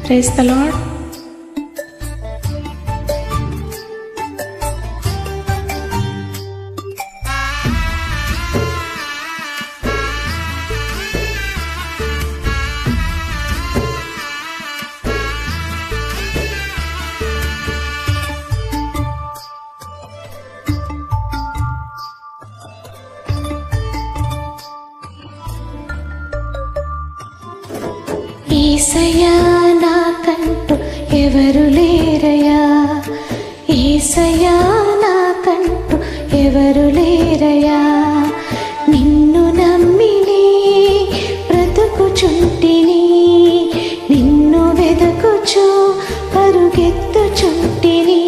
Praise the lord. యేసయ్యా నాకంటూ ఎవరు లేరయ్యా, యేసయ్యా నాకంటూ ఎవరు లేరయ్యా. నిన్ను నమ్మిని బ్రతుకుచుంటిని, నిన్ను వెదకుచు పరుగెత్తుచుంటిని.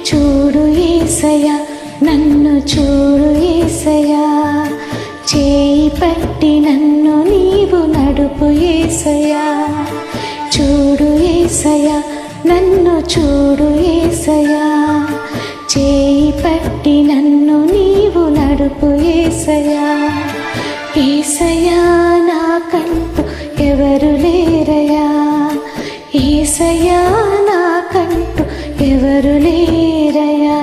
చూడు యేసయ్యా, నన్ను చూడు యేసయ్యా, చేయి పట్టి నన్ను నీవు నడుపు యేసయ్యా. చూడు యేసయ్యా, నన్ను చూడు యేసయ్యా, చేయి పట్టి నన్ను నీవు నడుపు యేసయ్యా. యేసయ్యా నాకంటూ ఎవరు లేరయ్యా, యేసయ్యా నాకంటూ ఎవరు లేరయ్యా.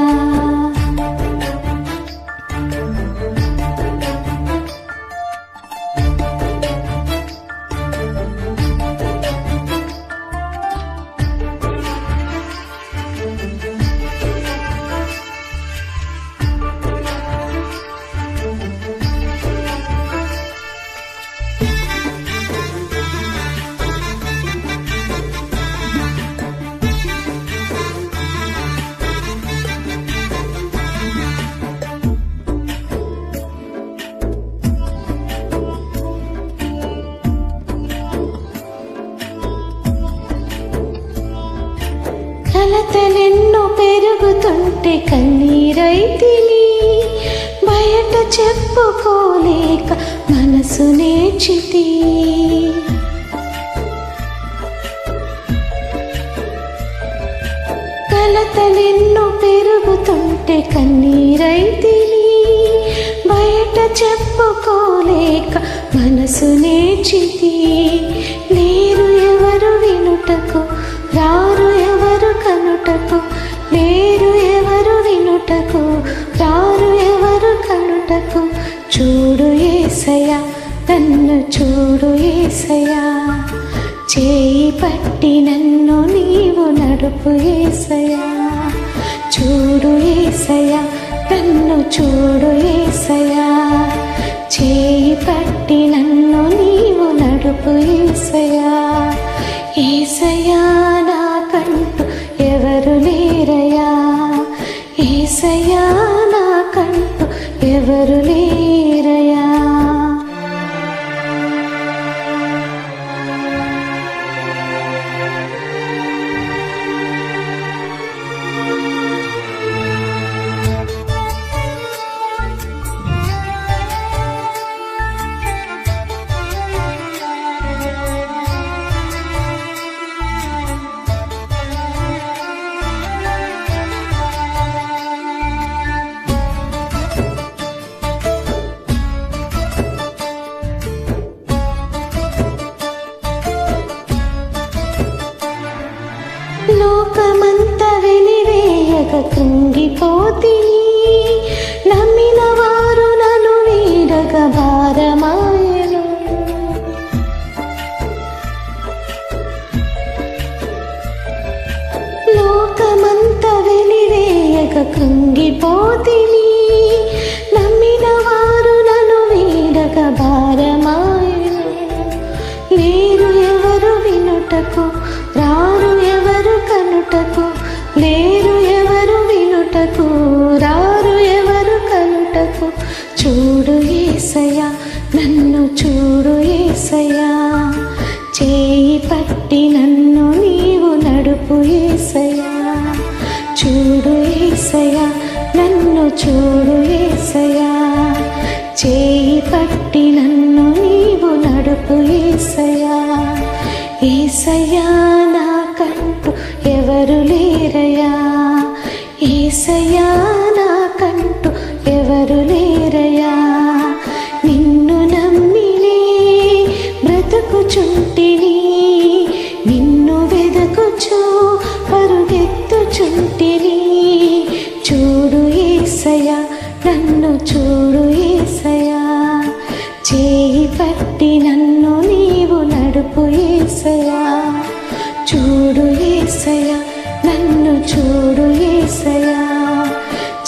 కలతలెన్నో పెరుగుతుంటే కన్నీరైతిని, బయట చెప్పుకోలేక మనసు నేర్చితి. కలతలెన్నో పెరుగుతుంటే కన్నీరైతిని, బయట చెప్పుకోలేక మనసు నేర్చితి. లేరు ఎవరు వినుటకు, రారు ఎవరు కనుటకు, లేరు ఎవరు వినుటకు, రారు ఎవరు కనుటకు. చూడు యేసయ్యా, నన్ను చూడు యేసయ్యా, చేయి పట్టి నన్ను నీవు నడుపు యేసయ్యా. చూడు యేసయ్యా, నన్ను చూడు యేసయ్యా, చేయి పట్టి నన్ను నీవు నడుపు యేసయ్యా. యేసయ్యా నాకంటూ ఎవరు లేరయ్యా, యేసయ్యా నాకంటూ ఎవరు లేరయ్యా. లోకమంతా వెలివేయక కృంగిపోతిని, నమ్మిన వారు నన్ను వీడక భారమాయను. లోకమంతా వెలివేయక కృంగిపోతిని, నమ్మిన వారు నన్ను వీడక భారమాయను. లేరు ఎవరు వినుటకు, రారు ఎవరు కనుటకు, లేరు ఎవరు వినుటకు, రారు ఎవరు కనుటకు. చూడు యేసయ్యా, నన్ను చూడు యేసయ్యా, చేయి పట్టి నన్ను నీవు నడుపు యేసయ్యా. చూడు యేసయ్యా, నన్ను చూడు యేసయ్యా, చేయి పట్టి నన్ను నీవు నడుపు యేసయ్యా. యేసయ్యా నాకంటూ ఎవరు లేరయ్యా, యేసయ్యా నాకంటూ ఎవరు లేరయ్యా. నిన్ను నమ్మినే బ్రతుకుచుంటిని, నిన్ను పట్టి నన్ను నీవు నడుపు యేసయ్యా, చూడు యేసయ్యా, నన్ను చూడు యేసయ్యా,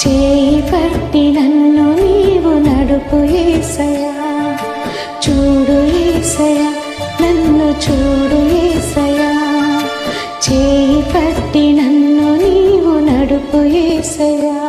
చేయి పట్టి నన్ను నీవు నడుపు యేసయ్యా, చూడు యేసయ్యా, నన్ను చూడు యేసయ్యా, చేయి పట్టి నన్ను నీవు నడుపు యేసయ్యా.